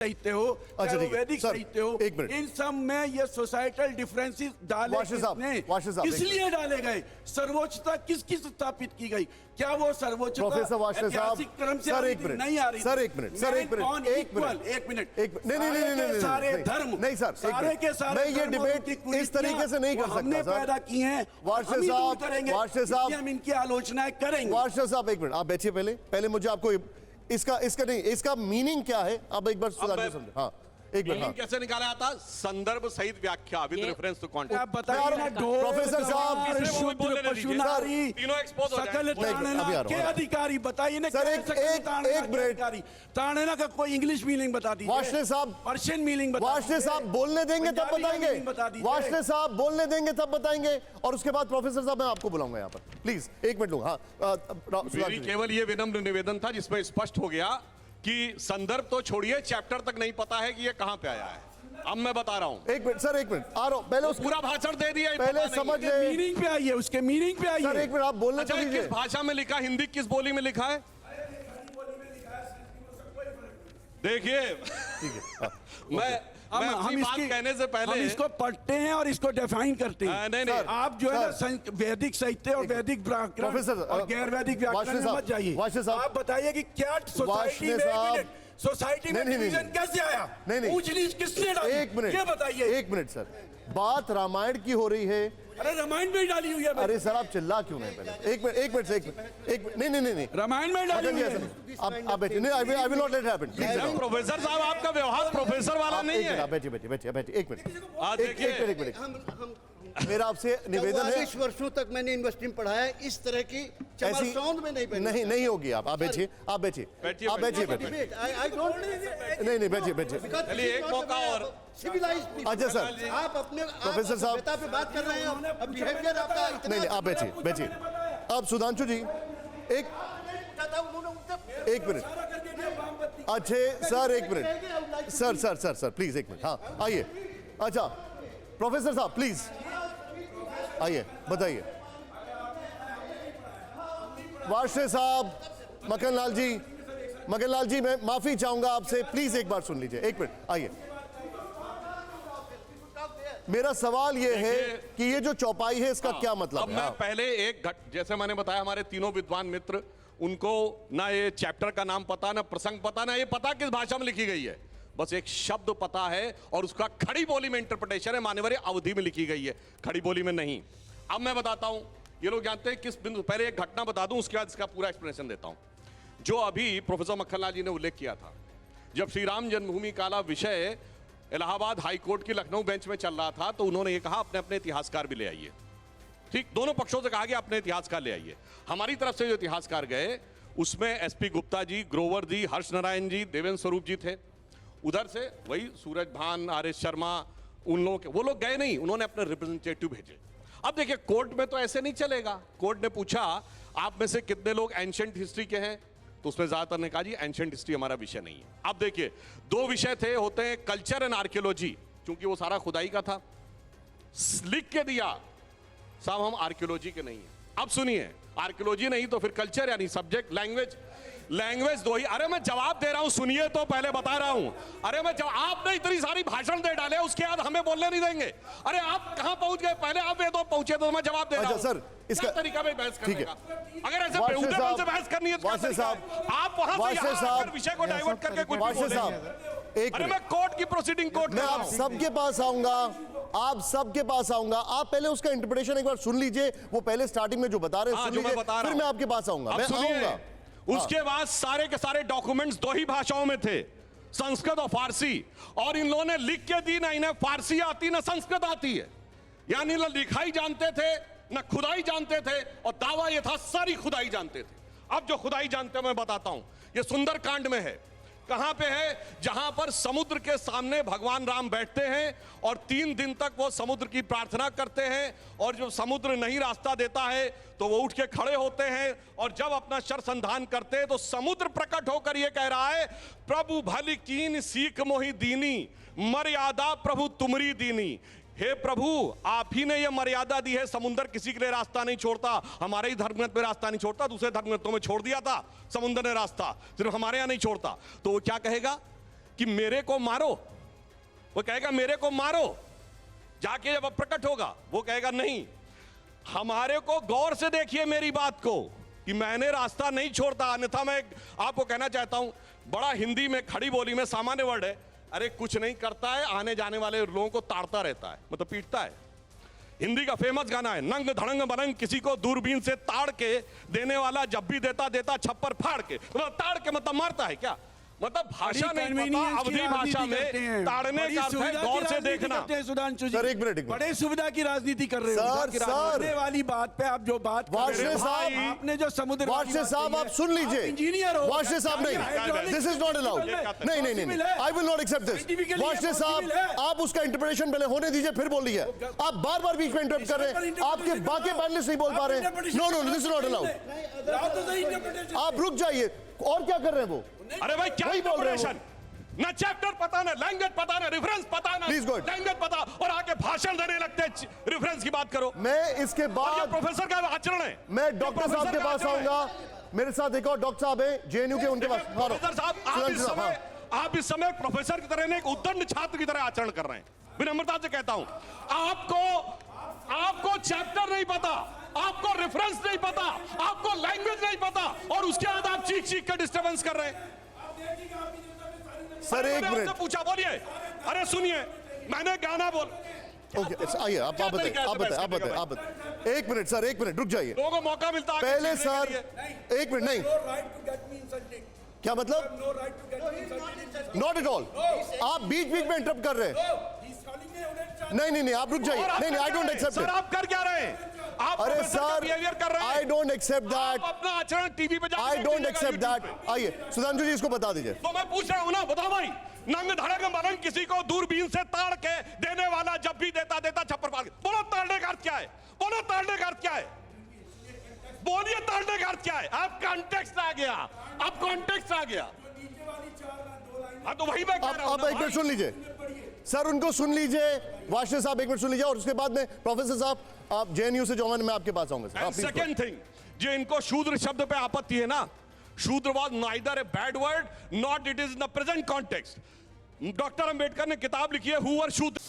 साहित्य हो, वैदिक साहित्य हो, इन सब में ये सोसाइटल डिफरेंसेस डाले इसलिए डाले गए। सर्वोच्चता किसकी स्थापित की गई? क्या वो सर्वोच्चता ऐतिहासिक क्रम से नहीं आ रही? सर एक मिनट नहीं, सारे धर्म नहीं सर, सारे के सारे ये डिबेट इस तरीके से नहीं कर सकता। हमने पैदा की हैं, वारशे साहब हम इनकी आलोचनाएं करेंगे। वारशे साहब एक मिनट आप बैठिए पहले मुझे आपको इसका मीनिंग क्या है आप एक बार समझो। हाँ एक मिनट कैसे निकाला आता? संदर्भ सहित व्याख्या विद रेफरेंस टू कॉन्टेक्स्ट। आप बताइए ना, प्रोफेसर साहब शुद्र पशु नारी तीनों एक्सपोज हो सकल ताड़ना के अधिकारी बताइए ना। सर एक मिनट, ताड़ना का कोई इंग्लिश मीनिंग बता दीजिए। वार्ष्णेय साहब पर्शियन मीनिंग बता दीजिए। वार्ष्णेय साहब बोलने देंगे तब बताएंगे। वार्ष्णेय साहब बोलने देंगे तब बताएंगे और उसके बाद प्रोफेसर साहब मैं आपको बुलाऊंगा यहाँ पर, प्लीज एक मिनट लूंगा। मेरी केवल ये विनम्र निवेदन था जिसमें स्पष्ट हो गया कि संदर्भ तो छोड़िए, चैप्टर तक नहीं पता है कि ये कहां पे आया है। अब मैं बता रहा हूं। एक मिनट सर, एक मिनट आ रहा हूं। पहले पूरा भाषण दे दिया, पहले समझ ले मीनिंग पे आइए, उसके मीनिंग पे आइए। सर एक मिनट आप बोलने अच्छा, किस भाषा में लिखा, हिंदी किस बोली में लिखा है? देखिए मैं अपनी बात कहने से पहले हम इसको पढ़ते हैं और इसको डिफाइन करते हैं। नहीं आप जो है ना वैदिक साहित्य और वैदिक व्याकरण और गैर वैदिक व्याकरण में मत जाइए। आप बताइए कि क्या सोसाइटी में डिवीजन कैसे आया? नहीं ऊंच नीच किसने डाली? एक मिनट, ये बताइए। एक मिनट सर, बात रामायण की हो रही है। अरे रामायण में डाली हुई है। अरे सर आप चिल्ला क्यों नहीं? पहले एक मिनट नहीं रामायण में डाली हुई है। आप बैठिए। नहीं, I will not let it happen. Professor साहब आपका व्यवहार प्रोफेसर वाला नहीं है। बैठिए एक मिनट। मेरा आपसे निवेदन है, 40 वर्षों तक मैंने यूनिवर्सिटी में पढ़ा है, इस तरह की चमर में नहीं होगी। आप बैठिए नहीं बैठिए। चलिए एक मौका और। सिविलाइज्ड। अच्छा सर, आप अपने प्रोफेसर साहब पे बात कर रहे हैं, अब बिहेवियर आपका इतना। नहीं आप बैठिए। अब सुधांशु जी एक मिनट। अच्छे सर एक मिनट सर प्लीज एक मिनट। हाँ आइए। अच्छा प्रोफेसर साहब प्लीज आइए, बताइए। वार्ष्णेय साहब, मक्खन लाल जी मैं माफी चाहूंगा आपसे, प्लीज एक बार सुन लीजिए। एक मिनट आइए। मेरा सवाल यह है कि ये जो चौपाई है इसका क्या मतलब है? मैं पहले जैसे मैंने बताया, हमारे तीनों विद्वान मित्र, उनको ना ये चैप्टर का नाम पता, ना प्रसंग पता, ना ये पता किस भाषा में लिखी गई है। बस एक शब्द पता है और उसका खड़ी बोली में इंटरप्रिटेशन है, मान्यवर अवधि में लिखी गई है, खड़ी बोली में नहीं। अब मैं बताता हूं, ये लोग जानते हैं किस बिंदु। पहले एक घटना बता दूं, उसके बाद इसका पूरा एक्सप्लेनेशन देता हूं। जो अभी प्रोफेसर मक्खनलाल जी ने उल्लेख किया था, जब श्री राम जन्मभूमि काला विषय इलाहाबाद हाई कोर्ट की लखनऊ बेंच में चल रहा था, तो उन्होंने ये कहा अपने अपने इतिहासकार भी ले आइए। ठीक, दोनों पक्षों से कहा गया अपने इतिहासकार ले आइए। हमारी तरफ से जो इतिहासकार गए उसमें एसपी गुप्ता जी, ग्रोवर जी, हर्ष नारायण जी, देवेंद्र स्वरूप जी थे। उधर से वही सूरज भान, आर.एस. शर्मा, उन लोगों के, वो लोग गए नहीं, उन्होंने अपने रिप्रेजेंटेटिव भेजे। अब देखिए कोर्ट में तो ऐसे नहीं चलेगा। कोर्ट ने पूछा आप में से कितने लोग एंशिएंट हिस्ट्री के हैं, तो उसमें ज्यादातर ने कहा जी एंशिएंट हिस्ट्री हमारा विषय नहीं है। अब देखिए दो विषय थे, होते हैं कल्चर एंड आर्कियोलॉजी, क्योंकि वो सारा खुदाई का था। लिख के दिया साहब हम आर्कियोलॉजी के नहीं है। अब सुनिए, आर्कियोलॉजी नहीं तो फिर कल्चर, यानी सब्जेक्ट लैंग्वेज दो ही। अरे मैं जवाब दे रहा हूं, सुनिए तो पहले बता रहा हूं। अरे मैं आपने इतनी सारी भाषण दे डाले, उसके बाद हमें बोलने नहीं देंगे। अरे आप कहां पहुंच गए? पहले आप ये तो पहुंचे तो मैं जवाब दे रहा हूं। सर इसका तरीका में बहस करने का, अगर ऐसे बेहुदे से बहस करनी है तो आप वहां से विषय को डाइवर्ट करके कुछ भी बोलेंगे। अरे मैं कोर्ट की प्रोसीडिंग कोर्ट में आप सबके पास आऊंगा, आप पहले उसका इंटरप्रिटेशन एक बार सुन लीजिए। वो पहले स्टार्टिंग में जो बता रहे हैं सुन लीजिए, फिर मैं आपके पास आऊंगा। मैं आऊंगा। उसके बाद सारे के सारे डॉक्यूमेंट्स दो ही भाषाओं में थे, संस्कृत और फारसी। और इन लोगों ने लिख के दी, ना इन्हें फारसी आती ना संस्कृत आती है। यानी ना लिखाई जानते थे ना खुदाई जानते थे, और दावा यह था सारी खुदाई जानते थे। अब जो खुदाई जानते हैं मैं बताता हूं, ये सुंदरकांड में है। कहां पे है? जहां पर समुद्र के सामने भगवान राम बैठते हैं और 3 दिन तक वो समुद्र की प्रार्थना करते हैं, और जो समुद्र नहीं रास्ता देता है तो वो उठ के खड़े होते हैं, और जब अपना शर संधान करते हैं तो समुद्र प्रकट होकर ये कह रहा है, प्रभु भली कीन सीख मोहि दीनी, मर्यादा प्रभु तुमरी दीनी। हे प्रभु, आप ही ने यह मर्यादा दी है, समुद्र किसी के लिए रास्ता नहीं छोड़ता। हमारे ही धर्मग्रंथ में रास्ता नहीं छोड़ता, दूसरे धर्मग्रंथों में छोड़ दिया था समुद्र ने रास्ता, सिर्फ हमारे यहां नहीं छोड़ता। तो वो क्या कहेगा कि मेरे को मारो, वो कहेगा मेरे को मारो, जाके जब प्रकट होगा वो कहेगा नहीं। हमारे को गौर से देखिए मेरी बात को कि मैंने रास्ता नहीं छोड़ता। अन्यथा मैं आपको कहना चाहता हूं, बड़ा हिंदी में खड़ी बोली में सामान्य वर्ड है, अरे कुछ नहीं करता है, आने जाने वाले लोगों को ताड़ता रहता है, मतलब पीटता है। हिंदी का फेमस गाना है, नंग धड़ंग बनंग किसी को दूरबीन से ताड़ के देने वाला जब भी देता देता छप्पर फाड़ के। मतलब ताड़ के मतलब मारता है क्या? मतलब भाषा नहीं पता, अवधी भाषा में ताड़ने का अर्थ है गौर से देखना। सुधांशु जी, एक मिनट, बड़े सुविधा की राजनीति कर रहे हो सर। वाली बात पे आप जो बात वाशे साहब, आपने जो समुद्र, वाशे साहब आप सुन लीजिए, इंजीनियर हो वाशे साहब नहीं, दिस इज नॉट अलाउड, नहीं नहीं नहीं, I will not accept this. वाशे साहब आप उसका इंटरप्रिटेशन पहले होने दीजिए फिर बोलिए। आप बार बार बीच में इंटरप्ट कर रहे हैं, आपके बाकी पैनलिस्ट नहीं बोल पा रहे हैं। No no, this is not allowed. आप रुक जाइए, और क्या कर रहे हैं वो? अरे भाई क्या इंटरप्रिटेशन, ना चैप्टर पता, ना लैंग्वेज पता, ना रेफरेंस पता, ना लैंग्वेज पता, और आके भाषण देने लगते हैं रेफरेंस की बात करो। मैं इसके बाद प्रोफेसर का आचरण है। मैं डॉक्टर साहब के पास आऊंगा, मेरे साथ एक और डॉक्टर साहब हैं जेएनयू के, उनके पास। प्रोफेसर साहब आप इस समय प्रोफेसर की तरह नहीं, एक उद्दंड छात्र की तरह आचरण कर रहे हैं। विनम्रता से कहता हूं, आपको चैप्टर नहीं पता, आपको रेफरेंस नहीं पता, आपको लैंग्वेज नहीं पता, और उसके बाद आप चीख चीख कर डिस्टर्बेंस कर रहे हैं। सर एक मिनट पूछा, बोलिए। अरे सुनिए, मैंने गाना बोल। ओके आइए, आप बताइए। एक मिनट सर, एक मिनट रुक जाइए, लोगों को मौका मिलता है पहले सर। एक मिनट, नहीं क्या मतलब? नॉट एट ऑल, आप बीच बीच में इंटरप्ट कर रहे हैं। नहीं नहीं नहीं, आप रुक जाइए। नहीं नहीं, आई डोंट एक्सेप्ट इट। आप कर क्या रहे हैं? आप अरे सर, बिहेवियर कर रहे हैं। I don't accept that. अपना आचरण टीवी पे जाके आई डोंट एक्सेप्ट दैट। आइए सुधांशु जी, इसको बता दीजिए। तो मैं पूछ रहा हूं ना, बताओ भाई, नंग धड़ंग बनंग किसी को दूरबीन से ताड़ के देने वाला जब भी देता देता छप्पर फाड़ के। बोलो ताड़ने का अर्थ क्या है? बोलो ताड़ने का अर्थ क्या है? बोलिए ताड़ने का अर्थ क्या है? आप कॉन्टेक्स्ट आ गया, अब कॉन्टेक्स्ट आ गया। हाँ तो वही मैं कह रहा हूं। अब एक मिनट सुन लीजिए सर, उनको सुन लीजिए। वाशे साहब एक मिनट सुन लीजिए, और उसके बाद में प्रोफेसर साहब आप जेएनयू से जो मैं आपके पास आऊंगा। सेकंड थिंग, जो इनको शूद्र शब्द पे आपत्ति है ना, शूद्र was neither a bad word not it is in the present context. Doctor Ambedkar ने किताब लिखी है हु वर शूद्र।